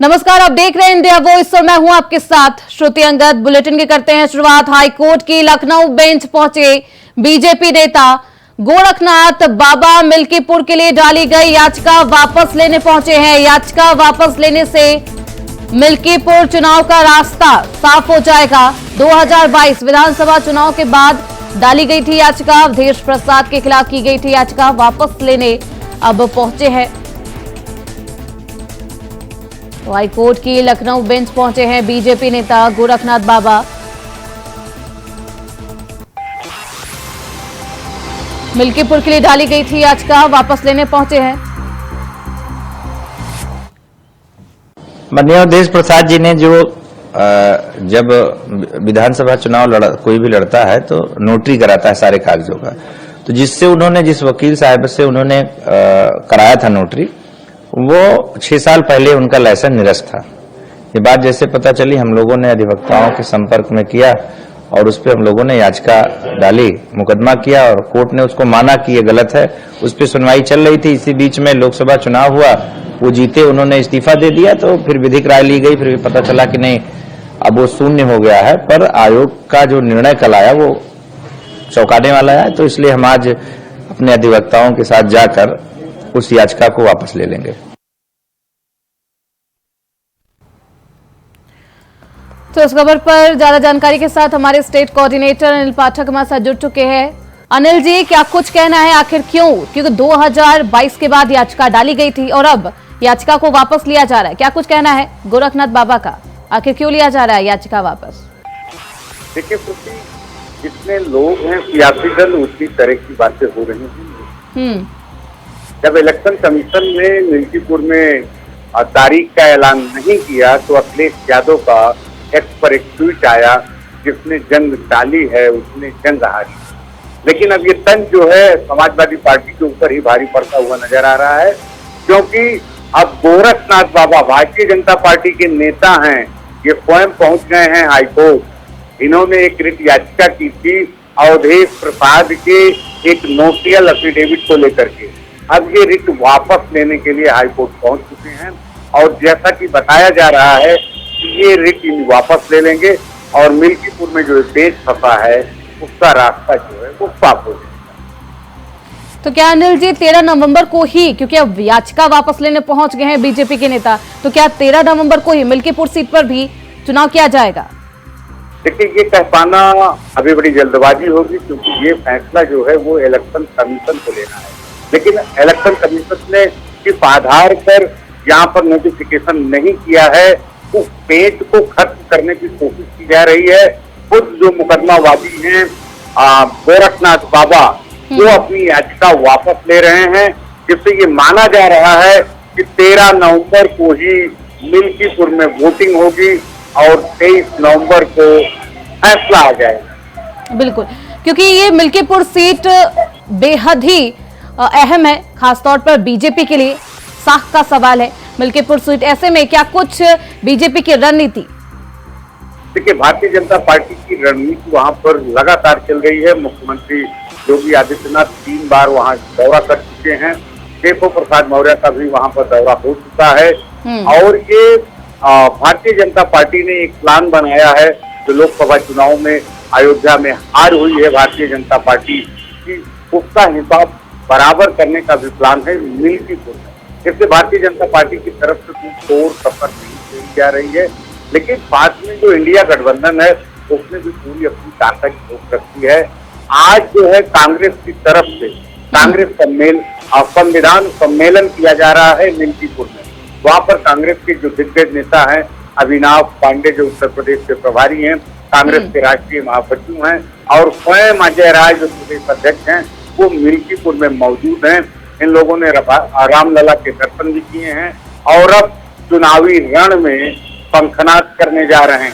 नमस्कार, आप देख रहे हैं इंडिया वॉइस और मैं हूं आपके साथ श्रुति अंगद। बुलेटिन की करते हैं शुरुआत। हाईकोर्ट की लखनऊ बेंच पहुंचे बीजेपी नेता गोरखनाथ बाबा मिल्कीपुर के लिए डाली गई याचिका वापस लेने पहुंचे हैं। याचिका वापस लेने से मिल्कीपुर चुनाव का रास्ता साफ हो जाएगा। 2022 विधानसभा चुनाव के बाद डाली गई थी याचिका, अवधेश प्रसाद के खिलाफ की गई थी याचिका, वापस लेने अब पहुंचे हैं। हाईकोर्ट की लखनऊ बेंच पहुंचे हैं बीजेपी नेता गोरखनाथ बाबा। मिल्कीपुर के लिए डाली गई थी याचिका, वापस लेने पहुंचे हैं। माननीय अवधेश प्रसाद जी ने जो जब विधानसभा चुनाव कोई भी लड़ता है तो नोटरी कराता है सारे कागजों का, तो जिस वकील साहब से उन्होंने कराया था नोटरी, वो 6 साल पहले उनका लाइसेंस निरस्त था। ये बात जैसे पता चली, हम लोगों ने अधिवक्ताओं के संपर्क में किया और उस पर हम लोगों ने याचिका डाली, मुकदमा किया और कोर्ट ने उसको माना कि ये गलत है। उस पर सुनवाई चल रही थी। इसी बीच में लोकसभा चुनाव हुआ, वो जीते, उन्होंने इस्तीफा दे दिया, तो फिर विधिक राय ली गई। फिर पता चला कि नहीं, अब वो शून्य हो गया है। पर आयोग का जो निर्णय कल आया वो चौंकाने वाला है, तो इसलिए हम आज अपने अधिवक्ताओं के साथ जाकर उस याचिका को वापस ले लेंगे। तो इस खबर पर ज्यादा जानकारी के साथ हमारे स्टेट कोऑर्डिनेटर अनिल पाठक हमारे साथ जुड़ चुके हैं। अनिल जी, क्या कुछ कहना है, आखिर क्यों? क्योंकि 2022 के बाद याचिका डाली गई थी और अब याचिका को वापस लिया जा रहा है। क्या कुछ कहना है गोरखनाथ बाबा का, आखिर क्यों लिया जा रहा है याचिका वापस? देखिए, जितने लोग हैं सियासी दल, उसी तरह की बातें हो रही हैं। जब इलेक्शन कमीशन ने मिल्कीपुर में तारीख का ऐलान नहीं किया तो अखिलेश यादव का एक्स पर एक ट्वीट आया, जिसने जंग डाली है उसने जंग हारी। लेकिन अब ये तंज जो है समाजवादी पार्टी के ऊपर ही भारी पड़ता हुआ नजर आ रहा है, क्योंकि अब गोरखनाथ बाबा भारतीय जनता पार्टी के नेता हैं, ये स्वयं पहुंच गए हैं हाईकोर्ट। इन्होंने एक रिट याचिका की थी अवधेश प्रसाद के एक नोटियल एफिडेविट को लेकर के। अब ये रिट वापस लेने के लिए हाईकोर्ट पहुंच चुके हैं और जैसा कि बताया जा रहा है कि ये रिट वापस ले लेंगे और मिल्कीपुर में जो बेंच फंसा है उसका रास्ता जो है वो साफ हो जाएगा। तो क्या अनिल जी 13 नवंबर को ही, क्योंकि अब याचिका वापस लेने पहुंच गए हैं बीजेपी के नेता, तो क्या 13 नवंबर को ही मिल्कीपुर सीट पर भी चुनाव किया जाएगा? देखिए, ये कह पाना अभी बड़ी जल्दबाजी होगी, क्योंकि ये फैसला जो है वो इलेक्शन कमीशन को लेना है। लेकिन इलेक्शन कमीशन ने किस आधार पर यहाँ पर नोटिफिकेशन नहीं किया है, उस पेज को खत्म करने की कोशिश की जा रही है। खुद जो मुकदमावादी हैं गोरखनाथ बाबा, वो अपनी याचिका वापस ले रहे हैं, जिससे ये माना जा रहा है कि 13 नवंबर को ही मिल्कीपुर में वोटिंग होगी और 23 नवंबर को फैसला आ जाएगा। बिल्कुल, क्योंकि ये मिल्कीपुर सीट बेहद ही अहम है, खासतौर पर बीजेपी के लिए साख का सवाल है मिल्कीपुर सीट। ऐसे में क्या कुछ बीजेपी की रणनीति? देखिए, भारतीय जनता पार्टी की रणनीति वहां पर लगातार चल रही है। मुख्यमंत्री योगी आदित्यनाथ 3 बार वहां दौरा कर चुके हैं। केशव प्रसाद मौर्य का भी वहां पर दौरा हो चुका है और ये भारतीय जनता पार्टी ने एक प्लान बनाया है। जो लोकसभा चुनाव में अयोध्या में हार हुई है भारतीय जनता पार्टी की, उसका हिसाब बराबर करने का भी प्लान है मिल्कीपुर में। इससे भारतीय जनता पार्टी की तरफ से कोई तोड़ सफर नहीं की जा रही है, लेकिन साथ में जो इंडिया गठबंधन है उसने भी पूरी अपनी ताकत झोंक रखी है। आज जो है कांग्रेस की तरफ से कांग्रेस संविधान सम्मेलन किया जा रहा है मिल्कीपुर में। वहां पर कांग्रेस के जो दिग्गज नेता हैं, अविनाश पांडे जो उत्तर प्रदेश के प्रभारी हैं, कांग्रेस के राष्ट्रीय महासचिव हैं, और स्वयं अजय राय जो प्रदेश अध्यक्ष हैं, वो मिल्कीपुर में मौजूद हैं। इन लोगों ने रामलला के दर्शन भी किए हैं और अब चुनावी रण में पंखनाद करने जा रहे हैं।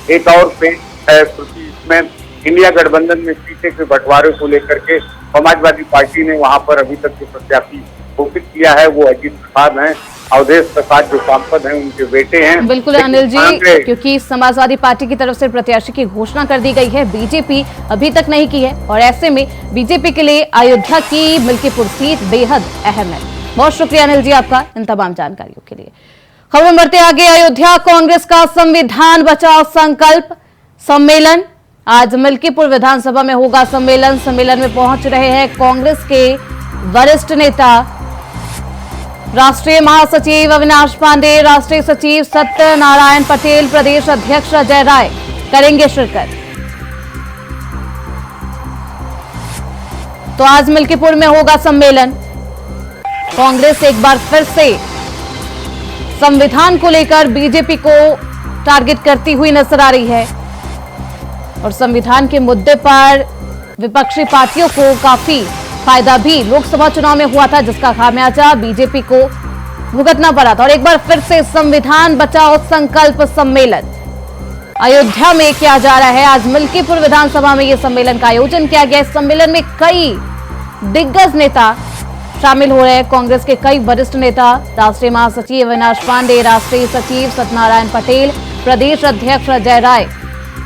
एक और पेज है इसमें इंडिया गठबंधन में सीटें के बंटवारे को लेकर के समाजवादी पार्टी ने वहां पर अभी तक जो प्रत्याशी घोषित किया है वो अजीत प्रसाद हैं। अवधेश प्रसाद जो सांसद हैं उनके बेटे हैं। बिल्कुल अनिल जी, क्योंकि समाजवादी पार्टी की तरफ से प्रत्याशी की घोषणा कर दी गई है, बीजेपी अभी तक नहीं की है और ऐसे में बीजेपी के लिए अयोध्या की मिल्कीपुर सीट बेहद अहम है। बहुत शुक्रिया अनिल जी आपका इन तमाम जानकारियों के लिए। खबर बढ़ते आगे। अयोध्या कांग्रेस का संविधान बचाओ संकल्प सम्मेलन आज मिल्कीपुर विधानसभा में होगा। सम्मेलन में पहुंच रहे हैं कांग्रेस के वरिष्ठ नेता, राष्ट्रीय महासचिव अविनाश पांडे, राष्ट्रीय सचिव सत्यनारायण पटेल, प्रदेश अध्यक्ष अजय राय करेंगे शिरकत। तो आज मिल्कीपुर में होगा सम्मेलन। कांग्रेस एक बार फिर से संविधान को लेकर बीजेपी को टारगेट करती हुई नजर आ रही है और संविधान के मुद्दे पर विपक्षी पार्टियों को काफी फायदा भी लोकसभा चुनाव में हुआ था, जिसका खामियाजा बीजेपी को भुगतना पड़ा था। और एक बार फिर से संविधान बचाओ संकल्प सम्मेलन अयोध्या में किया जा रहा है। आज मिल्कीपुर विधानसभा में यह सम्मेलन का आयोजन किया गया। इस सम्मेलन में कई दिग्गज नेता शामिल हो रहे हैं। कांग्रेस के कई वरिष्ठ नेता, राष्ट्रीय महासचिव अविनाश पांडे, राष्ट्रीय सचिव सत्यनारायण पटेल, प्रदेश अध्यक्ष अजय राय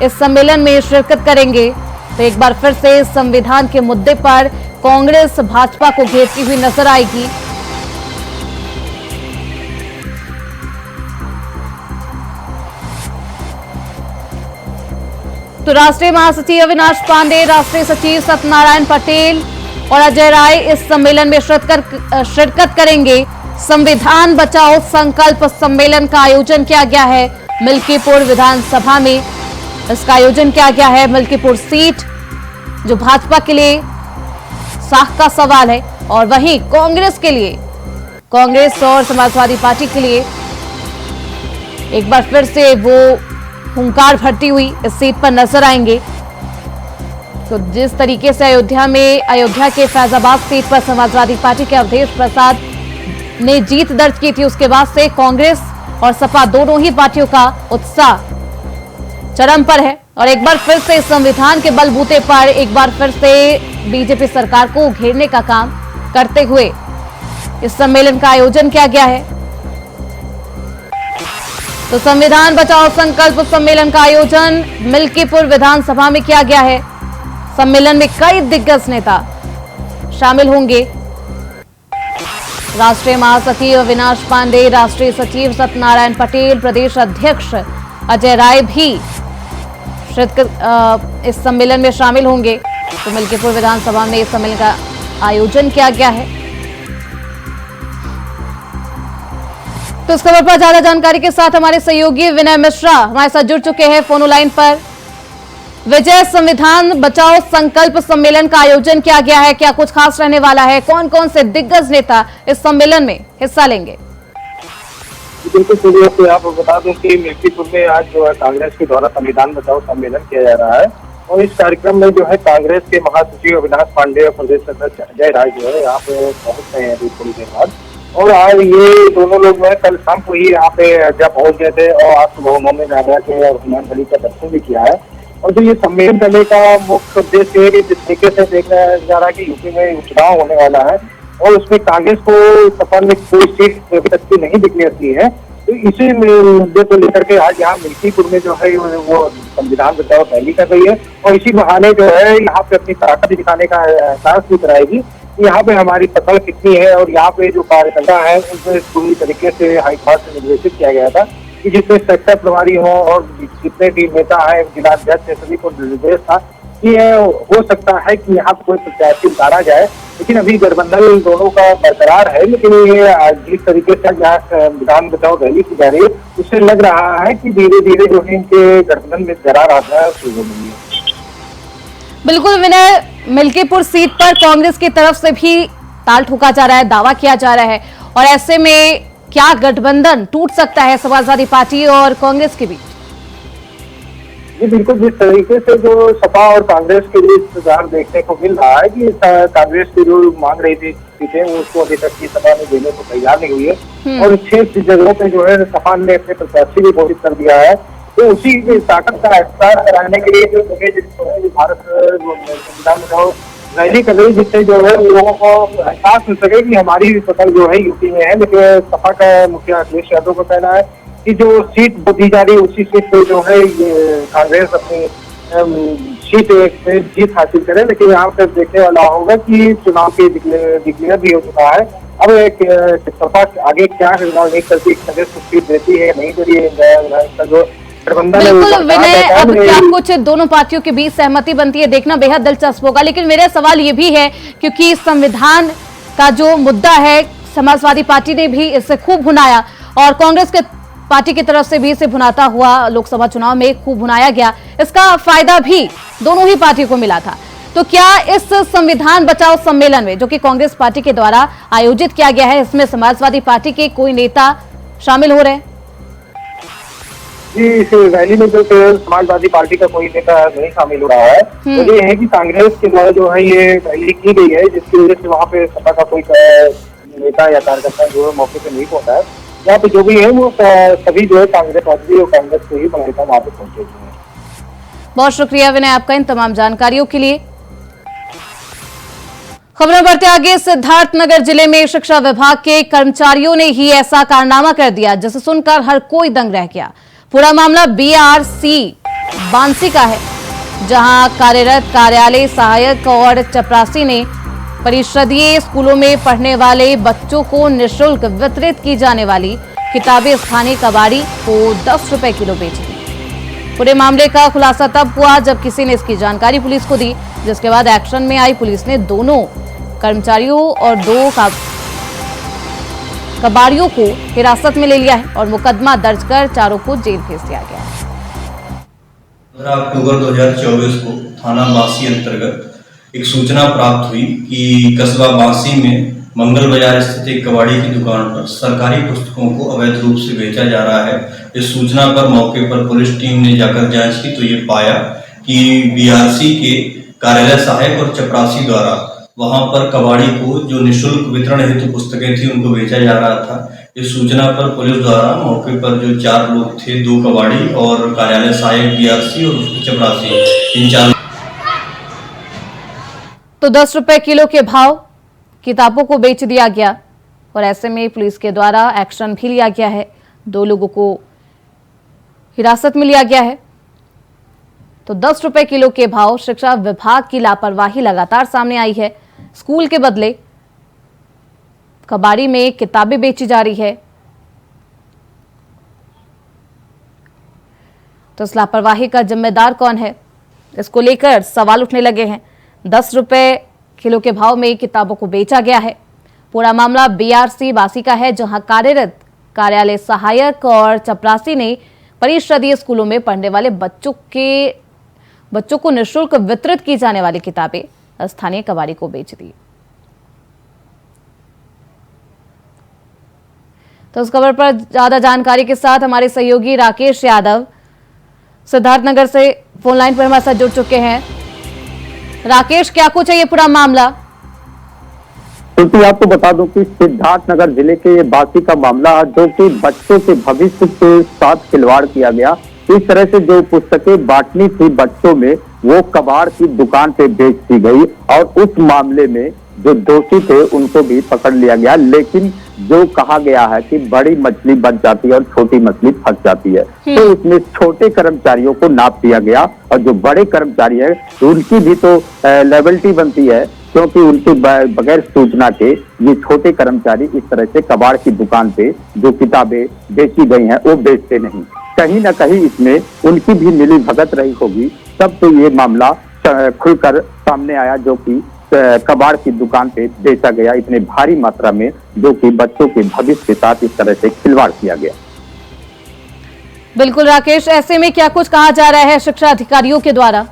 इस सम्मेलन में शिरकत करेंगे। तो एक बार फिर से संविधान के मुद्दे पर कांग्रेस भाजपा को घेरती हुई नजर आएगी। तो राष्ट्रीय महासचिव अविनाश पांडे, राष्ट्रीय सचिव सत्यनारायण पटेल और अजय राय इस सम्मेलन में शिरकत करेंगे। संविधान बचाओ संकल्प सम्मेलन का आयोजन किया गया है मिल्कीपुर विधानसभा में। इसका आयोजन किया गया है। मिल्कीपुर सीट जो भाजपा के लिए साख का सवाल है और वहीं कांग्रेस के लिए, कांग्रेस और समाजवादी पार्टी के लिए एक बार फिर से वो हुंकार भरती हुई इस सीट पर नजर आएंगे। तो जिस तरीके से अयोध्या के फैजाबाद सीट पर समाजवादी पार्टी के अवधेश प्रसाद ने जीत दर्ज की थी, उसके बाद से कांग्रेस और सपा दोनों ही पार्टियों का उत्साह चरम पर है और एक बार फिर से संविधान के बलबूते पर एक बार फिर से बीजेपी सरकार को घेरने का काम करते हुए इस सम्मेलन का आयोजन किया गया है। तो संविधान बचाओ संकल्प सम्मेलन का आयोजन मिल्कीपुर विधानसभा में किया गया है। सम्मेलन में कई दिग्गज नेता शामिल होंगे। राष्ट्रीय महासचिव अविनाश पांडे, राष्ट्रीय सचिव सत्यनारायण पटेल, प्रदेश अध्यक्ष अजय राय भी इस सम्मेलन में शामिल होंगे। तो मिल्कीपुर विधानसभा में इस सम्मेलन का आयोजन किया गया है। तो इस खबर पर ज्यादा जानकारी के साथ हमारे सहयोगी विनय मिश्रा हमारे साथ जुड़ चुके हैं फोन लाइन पर। विजय, संविधान बचाओ संकल्प सम्मेलन का आयोजन किया गया है, क्या कुछ खास रहने वाला है? कौन कौन से दिग्गज नेता इस सम्मेलन में हिस्सा लेंगे? बिल्कुल शुरू से आप बता दूं कि मिल्कीपुर में आज जो है कांग्रेस के द्वारा संविधान बचाओ सम्मेलन किया जा रहा है और इस कार्यक्रम में जो है कांग्रेस के महासचिव अविनाश पांडे और प्रदेश अध्यक्ष अजय राय जो है यहाँ पे पहुंच रहे हैं अभी थोड़ी देर बाद। और आज ये दोनों लोग जो है कल शाम को ही यहाँ पे अयोध्या पहुंच गए थे और आज सुबह उन्होंने राजा के और हनुमान गढ़ी का दर्शन भी किया है। और जो ये सम्मेलन करने का मुख्य उद्देश्य है कि जिस तरीके से देखा जा रहा है कि यूपी में चुनाव होने वाला है और उसमें कांग्रेस को सपा में कोई सीट अभी तक की नहीं दिखती है, तो इसी मुद्दे को लेकर के आज यहाँ मिल्कीपुर में जो है वो संविधान बचाओ रैली कर रही है और इसी बहाने जो है यहाँ पे अपनी ताकत दिखाने का एहसास भी कराएगी कि यहाँ पे हमारी पकड़ कितनी है। और यहाँ पे जो कार्यकर्ता है उनको पूरी तरीके से हाईकोर्ट से निर्देशित किया गया था कि जिसमें सेक्टर प्रभारी हो और जितने भी नेता है, जिलाध्यक्ष है, सभी को निर्देश था कि हो सकता है कि यहाँ कोई प्रत्याशी उतारा जाए, लेकिन अभी गठबंधन दोनों का बरकरार है। लेकिन ये जिस तरीके से यहाँ संविधान बचाओ रैली की जा रही है उससे लग रहा है कि धीरे धीरे जो है इनके गठबंधन में दरार आता शुरू हो गई है। बिल्कुल विनय, मिल्कीपुर सीट पर कांग्रेस की तरफ से भी ताल ठोका जा रहा है, दावा किया जा रहा है और ऐसे में क्या गठबंधन टूट सकता है समाजवादी पार्टी और कांग्रेस के बीच? जी बिल्कुल, जिस तरीके से जो सपा और कांग्रेस के बीच सुधार देखने को मिल रहा है कि कांग्रेस की जो मांग रही थी सीटें उसको अभी तक की सपा में देने को तैयार नहीं हुई है और 6 जगहों पे जो है सपा ने अपने प्रत्याशी भी घोषित कर दिया है। तो उसी ताकत का एहसास कराने के लिए जो भारत संविधान बचाओ रैली कर रही, जिससे जो है लोगों को एहसास मिल सके कि हमारी भी पकड़ जो है यूपी में है। लेकिन सपा का मुखिया अखिलेश यादव का कहना है कि जो सीट दी जा रही है उसी सीट पे जो है कांग्रेस अपनी सीट जीत हासिल करे। लेकिन यहाँ पे देखने वाला होगा कि चुनाव के डिक्लेयर भी हो चुका है अब एक सपा आगे क्या रणनीति करती सदस्य सीट देती है नहीं, तो ये जो प्रबंधन है बिल्कुल विनय, अब क्या वो कुछ दोनों पार्टियों के बीच सहमति बनती है, देखना बेहद दिलचस्प होगा। लेकिन मेरा सवाल ये भी है, क्योंकि संविधान का जो मुद्दा है समाजवादी पार्टी ने भी इससे खूब भुनाया और कांग्रेस के पार्टी की तरफ से भी इसे भुनाता हुआ लोकसभा चुनाव में खूब भुनाया गया। इसका फायदा भी दोनों ही पार्टियों को मिला था। तो क्या इस संविधान बचाओ सम्मेलन में, जो कि कांग्रेस पार्टी के द्वारा आयोजित किया गया है, इसमें समाजवादी पार्टी के कोई नेता शामिल हो रहे हैं? जी, इस रैली में जो समाजवादी पार्टी का कोई नेता नहीं शामिल हो रहा है। तो ये है कि कांग्रेस के द्वारा जो है ये रैली की गई है, जिसकी वजह से वहाँ पे सपा का कोई नेता या कार्यकर्ता जो है मौके पे नहीं पहुंचा है। यहाँ पे जो भी है वो सभी जो है कांग्रेस पार्टी और कांग्रेस के ही नेता वहाँ पे पहुंचे हुए हैं। बहुत शुक्रिया विनय आपका इन तमाम जानकारियों के लिए। खबरें बढ़ते आगे। सिद्धार्थनगर जिले में शिक्षा विभाग के कर्मचारियों ने ही ऐसा कारनामा कर दिया जिसे सुनकर हर कोई दंग रह गया। पूरा मामला बीआरसी बांसी का है, जहां कार्यरत कार्यालय सहायक और चपरासी ने परिषदीय स्कूलों में पढ़ने वाले बच्चों को निःशुल्क वितरित की जाने वाली किताबें स्थानीय कबाड़ी को 10 रुपए किलो बेच दी। पूरे मामले का खुलासा तब हुआ जब किसी ने इसकी जानकारी पुलिस को दी, जिसके बाद एक्शन में आई पुलिस ने दोनों कर्मचारियों और 2 कबाड़ियों को हिरासत में ले लिया है और मुकदमा दर्ज कर चारों को जेल भेज दिया गया है। 15 अक्टूबर 2024 को थाना बांसी अंतर्गत एक सूचना प्राप्त हुई कि कस्बा बांसी में मंगल बाजार स्थित एक कबाड़ी की दुकान पर सरकारी पुस्तकों को अवैध रूप से बेचा जा रहा है। इस सूचना पर मौके पर पुलिस टीम ने जाकर जांच की तो ये पाया कि बीआरसी के कार्यालय सहायक और चपरासी द्वारा वहां पर कबाड़ी को जो निःशुल्क वितरण हेतु पुस्तकें थी उनको बेचा जा रहा था। इस सूचना पर पुलिस द्वारा मौके पर जो 4 लोग थे, 2 कबाड़ी और कार्यालय सहायक बीआरसी और उसके चपरासी, इन 4 तो 10 रुपए किलो के भाव किताबों को बेच दिया गया और ऐसे में पुलिस के द्वारा एक्शन भी लिया गया है। 2 लोगों को हिरासत में लिया गया है। तो 10 रुपए किलो के भाव, शिक्षा विभाग की लापरवाही लगातार सामने आई है। स्कूल के बदले कबाड़ी में किताबें बेची जा रही है। तो इस लापरवाही का जिम्मेदार कौन है, इसको लेकर सवाल उठने लगे हैं। 10 रुपए किलो के भाव में किताबों को बेचा गया है। पूरा मामला बीआरसी बांसी का है, जहां कार्यरत कार्यालय सहायक और चपरासी ने परिषदीय स्कूलों में पढ़ने वाले बच्चों को निःशुल्क वितरित की जाने वाली किताबें स्थानीय कबाड़ी को बेच दी। तो इस खबर पर ज्यादा जानकारी के साथ हमारे सहयोगी राकेश यादव सिद्धार्थनगर से फोन लाइन पर हमारे साथ जुड़ चुके हैं। राकेश, क्या कुछ है ये पूरा मामला? क्योंकि आपको बता दूं कि सिद्धार्थनगर जिले के ये बांसी का मामला, जो कि बच्चों के भविष्य के साथ खिलवाड़ किया गया। इस तरह से जो पुस्तकें बांटनी थी बच्चों में, वो कबाड़ की दुकान पे बेच दी गई और उस मामले में जो दोषी थे उनको भी पकड़ लिया गया। लेकिन जो कहा गया है कि बड़ी मछली बच जाती है और छोटी मछली फंस जाती है, तो इसमें छोटे कर्मचारियों को नाप दिया गया और जो बड़े कर्मचारी है उनकी भी तो लायबिलिटी बनती है, क्योंकि उनके बगैर सूचना के ये छोटे कर्मचारी इस तरह से कबाड़ की दुकान पे जो किताबें बेची गई हैं वो बेचते नहीं। कहीं ना कहीं इसमें उनकी भी मिली भगत रही होगी, तब तो ये मामला खुलकर सामने आया, जो कि कबाड़ की दुकान पे बेचा गया इतने भारी मात्रा में, जो कि बच्चों के भविष्य के साथ इस तरह से खिलवाड़ किया गया। बिल्कुल राकेश, ऐसे में क्या कुछ कहा जा रहा है शिक्षा अधिकारियों के द्वारा?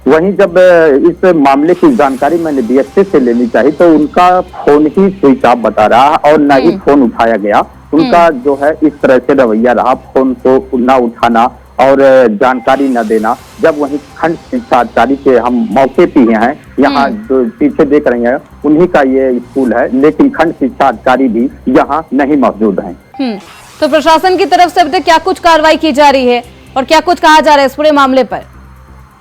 वहीं जब इस मामले की जानकारी मैंने डीएसपी से लेनी चाहिए तो उनका फोन ही स्विच ऑफ बता रहा और न ही फोन उठाया गया। उनका जो है इस तरह से रवैया रहा, फोन को न उठाना और जानकारी न देना। जब वहीं खंड शिक्षा अधिकारी के हम मौके पे हैं, यहाँ जो पीछे देख रहे हैं उन्हीं का ये स्कूल है, लेकिन खंड शिक्षा अधिकारी भी यहाँ नहीं मौजूद हैं। तो प्रशासन की तरफ से अब तक क्या कुछ कार्रवाई की जा रही है और क्या कुछ कहा जा रहा है इस पूरे मामले पर?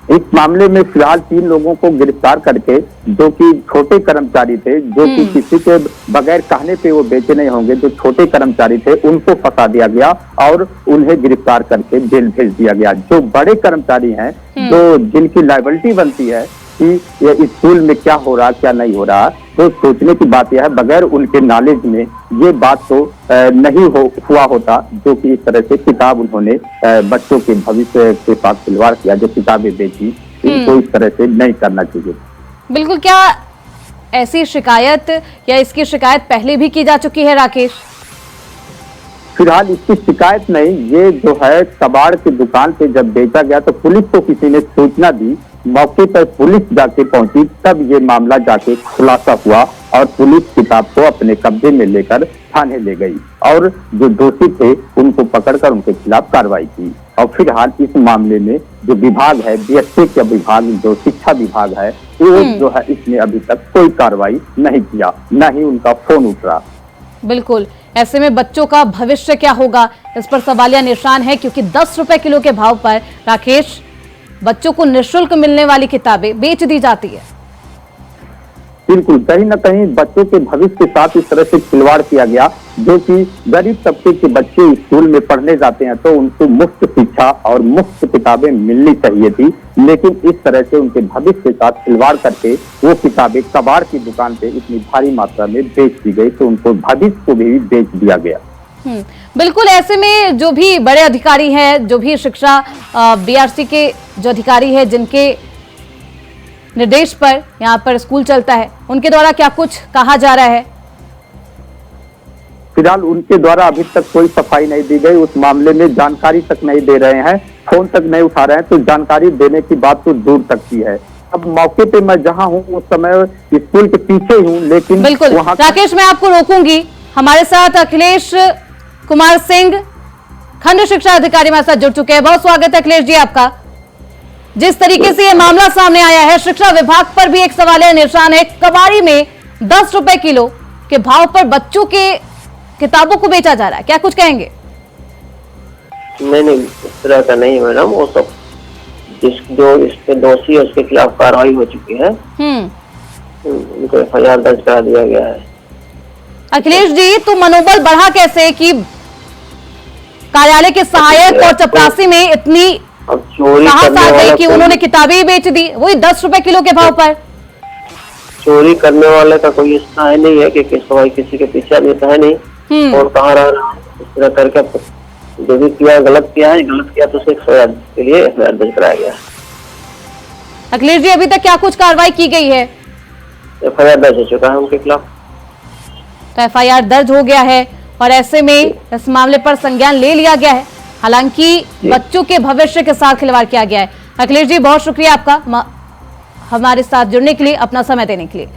इस मामले में फिलहाल 3 लोगों को गिरफ्तार करके, जो कि छोटे कर्मचारी थे, जो कि किसी के बगैर कहने पे वो बेचे नहीं होंगे, जो छोटे कर्मचारी थे उनको फंसा दिया गया और उन्हें गिरफ्तार करके जेल भेज दिया गया। जो बड़े कर्मचारी हैं, जो जिनकी लायबिलिटी बनती है, कि ये स्कूल में क्या हो रहा क्या नहीं हो रहा। तो सोचने की बात यह है, बगैर उनके नॉलेज में ये बात तो नहीं हुआ होता जो कि इस तरह से किताब उन्होंने बच्चों के भविष्य के साथ खिलवाड़ किया, जो किताबें बेची, इनको इस तरह से नहीं करना चाहिए। बिल्कुल। क्या ऐसी शिकायत या इसकी शिकायत पहले भी की जा चुकी है राकेश? फिलहाल इसकी शिकायत नहीं, ये जो है कबाड़ की दुकान पे जब बेचा गया तो पुलिस को किसी ने सूचना दी, मौके पर पुलिस जाके पहुंची, तब ये मामला जाके खुलासा हुआ और पुलिस किताब को अपने कब्जे में लेकर थाने ले गई और जो दोषी थे उनको पकड़कर उनके खिलाफ कार्रवाई की। और फिलहाल इस मामले में जो विभाग है, बीएससी का विभाग, जो शिक्षा विभाग है, वो जो है इसने अभी तक कोई कार्रवाई नहीं किया, न ही उनका फोन उठ रहा। बिल्कुल। ऐसे में बच्चों का भविष्य क्या होगा, इस पर सवालिया निशान है, क्योंकि 10 रुपए किलो के भाव पर राकेश बच्चों को निःशुल्क मिलने वाली किताबें बेच दी जाती है। बिल्कुल, कहीं न कहीं बच्चों के भविष्य के साथ इस तरह से खिलवाड़ किया गया, जो कि गरीब तबके के बच्चे स्कूल में पढ़ने जाते हैं तो उनको मुफ्त शिक्षा और मुफ्त किताबें मिलनी चाहिए थी, लेकिन इस तरह से उनके भविष्य के साथ खिलवाड़ करके वो किताबें कबाड़ की दुकान पे इतनी भारी मात्रा में बेच दी गई, तो उनको भविष्य को भी बेच दिया गया। बिल्कुल। ऐसे में जो भी बड़े अधिकारी हैं, जो भी शिक्षा बीआरसी के जो अधिकारी हैं, जिनके निर्देश पर यहाँ पर स्कूल चलता है, उनके द्वारा क्या कुछ कहा जा रहा है? फिलहाल उनके द्वारा अभी तक कोई सफाई नहीं दी गई, उस मामले में जानकारी तक नहीं दे रहे हैं, फोन तक नहीं उठा रहे हैं, तो जानकारी देने की बात तो दूर तक की है। अब मौके पे मैं जहां हूं उस समय स्कूल के पीछे हूं, लेकिन बिल्कुल वहां राकेश, मैं आपको रोकूंगी। हमारे साथ अखिलेश कुमार सिंह, खंड शिक्षा अधिकारी, हमारे साथ जुड़ चुके हैं। बहुत स्वागत है अखिलेश जी आपका। जिस तरीके से ये मामला सामने आया है, शिक्षा विभाग पर भी एक सवालिया निशान है। कबाड़ी में 10 रुपए किलो के भाव पर बच्चों के किताबों को बेचा जा रहा है, क्या कुछ कहेंगे? नहीं, इस तरह का नहीं मैडम, वो सब जो इसके दोषी है उसके खिलाफ कार्रवाई हो चुकी है, उनको FIR दर्ज करा दिया गया है। अखिलेश जी, तो मनोबल बढ़ा कैसे कि कार्यालय के सहायक और चपरासी में इतनी साहस आ गई कि उन्होंने किताबें ही बेच दी, वही 10 रुपए किलो के भाव पर? चोरी करने वाले का कोई इतना है नहीं है कि किसी के पीछे आदमी तो है नहीं, और कहाँ रह रहा है, इस तरह करके जो भी किया गलत किया तो उसे के लिए FIR दर्ज कराया गया। अखिलेश जी, अभी तक क्या कुछ कार्रवाई की गई है? FIR दर्ज हो चुका है उनके खिलाफ। तो FIR दर्ज हो गया है और ऐसे में इस मामले पर संज्ञान ले लिया गया है। हालांकि बच्चों के भविष्य के साथ खिलवाड़ किया गया है। अखिलेश जी, बहुत शुक्रिया आपका हमारे साथ जुड़ने के लिए, अपना समय देने के लिए।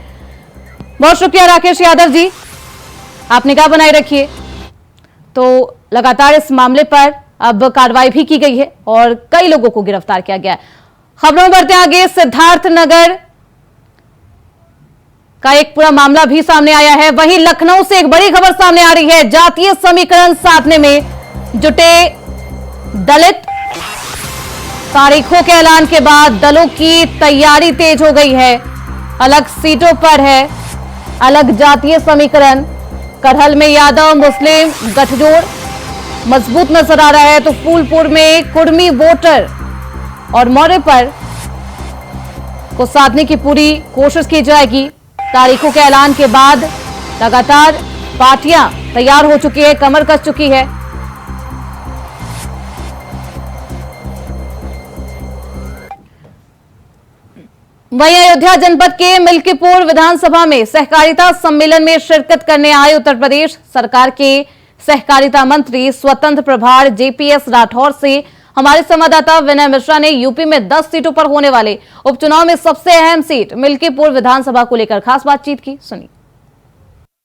बहुत शुक्रिया राकेश यादव जी, आप निगाह बनाए रखिए। तो लगातार इस मामले पर अब कार्रवाई भी की गई है और कई लोगों को गिरफ्तार किया गया है। खबरों में बढ़ते आगे, सिद्धार्थनगर का एक पूरा मामला भी सामने आया है। वहीं लखनऊ से एक बड़ी खबर सामने आ रही है। जातीय समीकरण साधने में जुटे दलित, तारीखों के ऐलान के बाद दलों की तैयारी तेज हो गई है। अलग सीटों पर है अलग जातीय समीकरण। करहल में यादव मुस्लिम गठजोड़ मजबूत नजर आ रहा है, तो फूलपुर में कुर्मी वोटर और मौर्य पर को साधने की पूरी कोशिश की जाएगी। तारीखों के ऐलान के बाद लगातार पार्टियां तैयार हो चुकी है, कमर कस चुकी है। वहीं अयोध्या जनपद के मिल्कीपुर विधानसभा में सहकारिता सम्मेलन में शिरकत करने आए उत्तर प्रदेश सरकार के सहकारिता मंत्री स्वतंत्र प्रभार JPS राठौर से हमारे संवाददाता विनय मिश्रा ने यूपी में 10 सीटों पर होने वाले उपचुनाव में सबसे अहम सीट मिल्कीपुर विधानसभा को लेकर खास बातचीत की। सुनिए।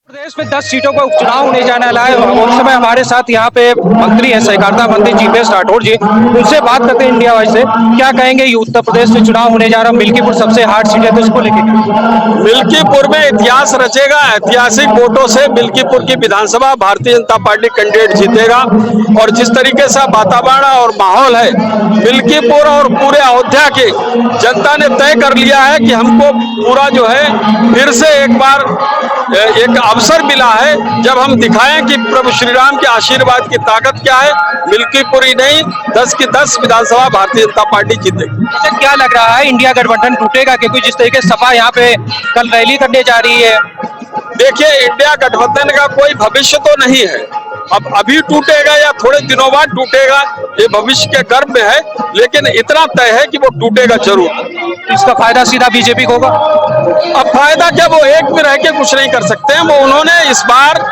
प्रदेश में 10 सीटों का उपचुनाव होने जाने वाला है और उस समय हमारे साथ यहाँ पे मंत्री है, सहकारिता मंत्री JPS राठौर जी। उनसे बात करते हैं इंडिया वाइज से, क्या कहेंगे ये उत्तर प्रदेश में चुनाव होने जा रहा है, मिल्कीपुर सबसे हार्ड सीट है, तो इसको लेकर मिल्कीपुर में इतिहास रचेगा। ऐतिहासिक वोटों से मिल्कीपुर की विधानसभा भारतीय जनता पार्टी कैंडिडेट जीतेगा और जिस तरीके से वातावरण और माहौल है मिल्कीपुर और पूरे अयोध्या के जनता ने तय कर लिया है कि हमको पूरा जो है फिर से एक बार एक अवसर मिला है जब हम दिखाएं कि प्रभु श्री राम के आशीर्वाद की ताकत क्या है। मिल्कीपुर ही नहीं 10 की 10 विधानसभा भारतीय जनता पार्टी जीतेगी। अच्छा, क्या लग रहा है इंडिया गठबंधन टूटेगा? क्योंकि जिस तरीके से सपा यहाँ पे कल रैली करने जा रही है। देखिए, इंडिया गठबंधन का कोई भविष्य तो नहीं है। अब अभी टूटेगा या थोड़े दिनों बाद टूटेगा, ये भविष्य के गर्भ में है, लेकिन इतना तय है कि वो टूटेगा जरूर। इसका फायदा सीधा बीजेपी को होगा। अब फायदा क्या, वो एक में रह के कुछ नहीं कर सकते हैं। वो उन्होंने इस बार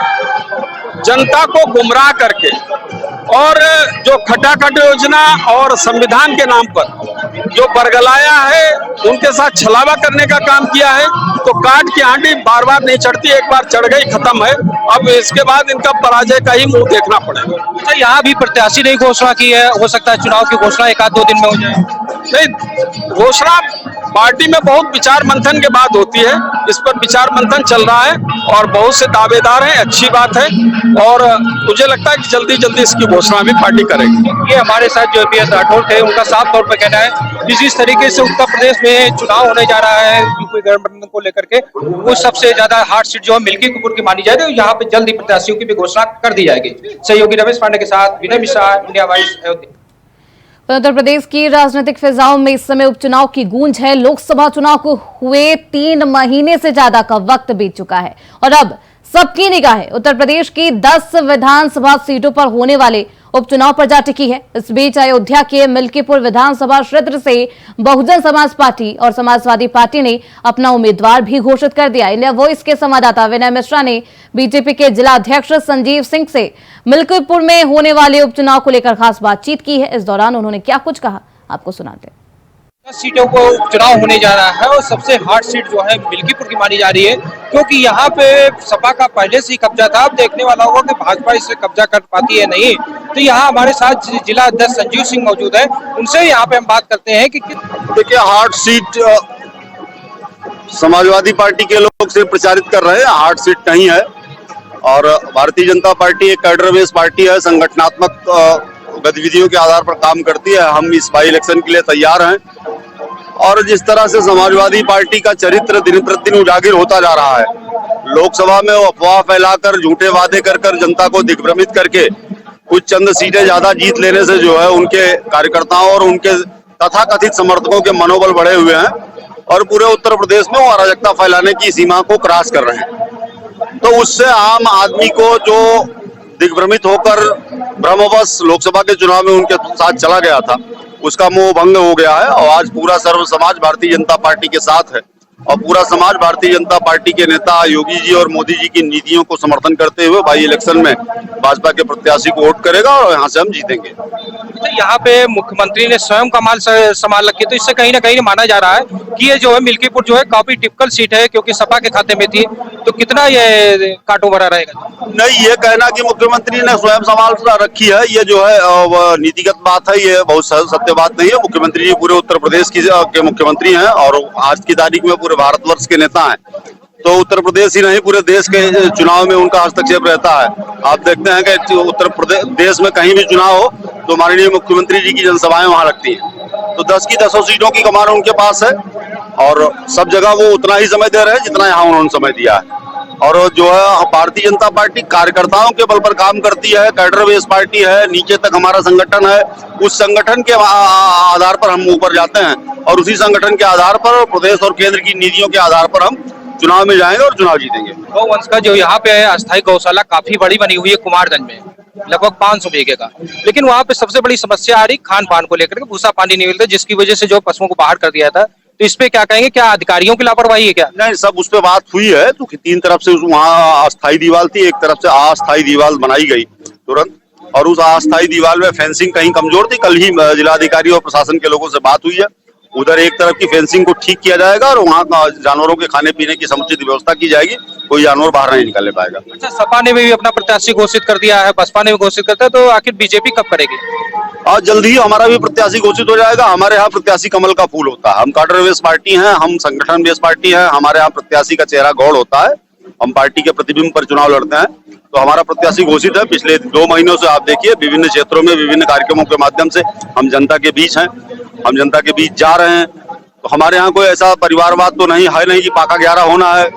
जनता को गुमराह करके और जो खटाखट योजना और संविधान के नाम पर जो बरगलाया है, उनके साथ छलावा करने का काम किया है। तो काट की आंटी बार बार नहीं चढ़ती, एक बार चढ़ गई खत्म है। अब इसके बाद इनका पराजय का ही मुंह देखना पड़ेगा। अच्छा, यहाँ भी प्रत्याशी नहीं घोषणा की है, हो सकता है चुनाव की घोषणा 1-2 दिन में हो जाए। नहीं, घोषणा पार्टी में बहुत विचार मंथन के बाद होती है। इस पर विचार मंथन चल रहा है और बहुत से दावेदार हैं, अच्छी बात है। और मुझे लगता है कि जल्दी जल्दी इसकी घोषणा भी पार्टी करेगी। ये हमारे साथ जो पी एस राठौर थे, उनका साफ तौर पर कहना है जिस तरीके से उत्तर प्रदेश में चुनाव होने जा रहा है यूपी गठबंधन को लेकर के, वो सबसे ज्यादा हार्ड सीट जो है मिल्कीपुर की मानी जाए, तो यहाँ पे जल्दी प्रत्याशियों की भी घोषणा कर दी जाएगी। सहयोगी रमेश पांडे के साथ विनय मिश्रा, इंडिया वॉइस, अयोध्या। उत्तर प्रदेश की राजनीतिक फिजाओं में इस समय उपचुनाव की गूंज है। लोकसभा चुनाव को हुए 3 महीने से ज्यादा का वक्त बीत चुका है और अब सबकी निगाहें उत्तर प्रदेश की 10 विधानसभा सीटों पर होने वाले उपचुनाव पर जा टिकी है। इस बीच अयोध्या के मिल्कीपुर विधानसभा क्षेत्र से बहुजन समाज पार्टी और समाजवादी पार्टी ने अपना उम्मीदवार भी घोषित कर दिया। इंडिया वॉइस के संवाददाता विनय मिश्रा ने बीजेपी के जिला अध्यक्ष संजीव सिंह से मिल्कीपुर में होने वाले उपचुनाव को लेकर खास बातचीत की है। इस दौरान उन्होंने क्या कुछ कहा, आपको सुनाते हैं। 10 सीटों को चुनाव होने जा रहा है और सबसे हार्ड सीट जो है मिल्कीपुर की मानी जा रही है, क्योंकि यहाँ पे सपा का पहले से ही कब्जा था। अब देखने वाला होगा कि भाजपा इससे कब्जा कर पाती है नहीं। तो यहाँ हमारे साथ जिला अध्यक्ष संजीव सिंह मौजूद है, उनसे यहाँ पे हम बात करते हैं कि देखिए, हार्ड सीट समाजवादी पार्टी के लोग से प्रचारित कर रहे हैं, हार्ड सीट नहीं है। और भारतीय जनता पार्टी एक कैडर बेस पार्टी है, संगठनात्मक गतिविधियों के आधार पर काम करती है। हम इस बाई इलेक्शन के लिए तैयार हैं और जिस तरह से समाजवादी पार्टी का चरित्र दिन प्रतिदिन उजागर होता जा रहा है, लोकसभा में वो अफवाह फैलाकर झूठे वादे कर जनता को दिग्भ्रमित करके कुछ चंद सीटें ज्यादा जीत लेने से जो है उनके कार्यकर्ताओं और उनके तथाकथित समर्थकों के मनोबल बढ़े हुए हैं और पूरे उत्तर प्रदेश में वो अराजकता फैलाने की सीमा को क्रॉस कर रहे हैं। तो उससे आम आदमी को जो दिग्भ्रमित होकर भ्रमवश लोकसभा के चुनाव में उनके साथ चला गया था, उसका मोह भंग हो गया है और आज पूरा सर्व समाज भारतीय जनता पार्टी के साथ है और पूरा समाज भारतीय जनता पार्टी के नेता योगी जी और मोदी जी की नीतियों को समर्थन करते हुए भाई इलेक्शन में भाजपा के प्रत्याशी को वोट करेगा और यहाँ से हम जीतेंगे। तो यहाँ पे मुख्यमंत्री ने स्वयं का माल संभाल रखी, तो इससे कहीं ना कहीं माना जा रहा है कि ये जो है मिल्कीपुर जो है काफी टिपिकल सीट है, क्योंकि सपा के खाते में थी। तो कितना ये काटो भरा रहेगा? नहीं, ये कहना कि मुख्यमंत्री ने स्वयं संभाल रखी है, ये जो है नीतिगत बात है, ये बहुत सत्य बात नहीं है। मुख्यमंत्री जी पूरे उत्तर प्रदेश के मुख्यमंत्री हैं और आज की तारीख में पूरे भारतवर्ष के नेता हैं। तो उत्तर प्रदेश ही नहीं, पूरे देश के चुनाव में उनका हस्तक्षेप रहता है। आप देखते हैं कि उत्तर प्रदेश देश में कहीं भी चुनाव हो तो माननीय मुख्यमंत्री जी की जनसभाएं वहां लगती हैं। तो 10 की 10 सीटों की कमान उनके पास है और सब जगह वो उतना ही समय दे रहे हैं जितना यहाँ उन्होंने समय दिया है। और जो है भारतीय जनता पार्टी कार्यकर्ताओं के बल पर काम करती है, कैडर बेस पार्टी है, नीचे तक हमारा संगठन है। उस संगठन के आधार पर हम ऊपर जाते हैं और उसी संगठन के आधार पर प्रदेश और केंद्र की नीतियों के आधार पर हम चुनाव में जाएंगे और चुनाव जीतेंगे। गौवंश का जो यहाँ पे अस्थायी गौशाला काफी बड़ी बनी हुई है कुमारगंज में, लगभग 500 बीघे का, लेकिन वहाँ पे सबसे बड़ी समस्या आ रही खान पान को लेकर के, भूसा पानी नहीं मिलता, जिसकी वजह से जो पशुओं को बाहर कर दिया था। तो इस पे क्या कहेंगे, क्या अधिकारियों की लापरवाही है क्या? नहीं, सब उस पे बात हुई है। तो 3 तरफ से वहाँ अस्थायी दीवार थी, एक तरफ से अस्थायी दीवार बनाई गई तुरंत, और उस अस्थायी दीवार में फेंसिंग कहीं कमजोर थी। कल ही जिलाधिकारी और प्रशासन के लोगों से बात हुई है, उधर एक तरफ की फेंसिंग को ठीक किया जाएगा और वहाँ जानवरों के खाने पीने की समुचित व्यवस्था की जाएगी, कोई जानवर बाहर नहीं निकलने पाएगा। अच्छा, सपा ने भी अपना प्रत्याशी घोषित कर दिया है, बसपा ने भी घोषित करता है, तो आखिर बीजेपी कब करेगी? और जल्द ही हमारा भी प्रत्याशी घोषित हो जाएगा। हमारे यहाँ प्रत्याशी कमल का फूल होता है, हम कैडर बेस पार्टी हैं, हम संगठन बेस पार्टी है। हमारे यहाँ प्रत्याशी का चेहरा गौड़ होता है, हम पार्टी के प्रतिबिंब पर चुनाव लड़ते हैं। तो हमारा प्रत्याशी घोषित है। पिछले 2 महीनों से आप देखिए विभिन्न क्षेत्रों में विभिन्न कार्यक्रमों के माध्यम से हम जनता के बीच हैं, हम जनता के बीच जा रहे हैं। तो हमारे यहाँ कोई ऐसा परिवारवाद तो नहीं है, नहीं कि पाका 11 होना है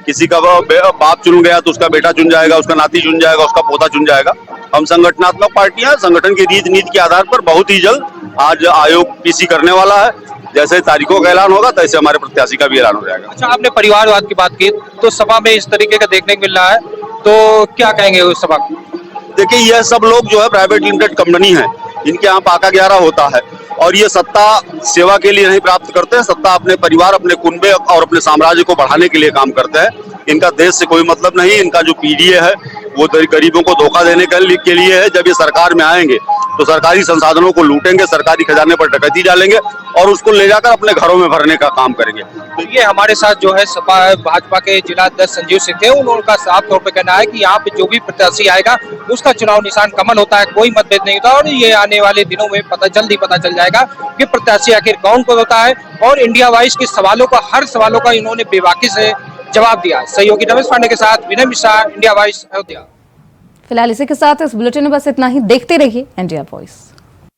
किसी का बाप चुन गया तो उसका बेटा चुन जाएगा, उसका नाती चुन जाएगा, उसका पोता चुन जाएगा। हम संगठनात्मक पार्टियां संगठन की रीति नीति के आधार पर बहुत ही जल्द आज आयोग पीसी करने वाला है। जैसे तारीखों का ऐलान होगा तैसे हमारे प्रत्याशी का भी ऐलान हो जाएगा। अच्छा, आपने परिवारवाद की बात की, तो सभा में इस तरीके का देखने को मिल रहा है, तो क्या कहेंगे उस सभा को? देखिए, यह सब लोग जो है प्राइवेट लिमिटेड कंपनी है, इनके यहाँ पाका 11 होता है और ये सत्ता सेवा के लिए नहीं प्राप्त करते हैं, सत्ता अपने परिवार, अपने कुनबे और अपने साम्राज्य को बढ़ाने के लिए काम करते हैं। इनका देश से कोई मतलब नहीं। इनका जो पीडीए है वो गरीबों को धोखा देने के लिए है। जब ये सरकार में आएंगे तो सरकारी संसाधनों को लूटेंगे, सरकारी खजाने पर डकैती डालेंगे और उसको ले जाकर अपने घरों में भरने का काम करेंगे। तो ये हमारे साथ जो है सपा भाजपा के जिला अध्यक्ष संजीव सिंह थे, उनका साफ तौर पर कहना है कि यहाँ पे जो भी प्रत्याशी आएगा उसका चुनाव निशान कमल होता है, कोई मतभेद नहीं होता और ये आने वाले दिनों में जल्दी पता चल जाएगा कि प्रत्याशी आखिर कौन होता है। और इंडिया वाइज के सवालों का, हर सवालों का इन्होंने बेबाकी से जवाब दिया। सहयोगी रमेश पांडे के साथ विनय मिश्रा, इंडिया वाइज, अयोध्या। फिलहाल इसी के साथ इस बुलेटिन में बस इतना ही। देखते रहिए इंडिया वॉइस।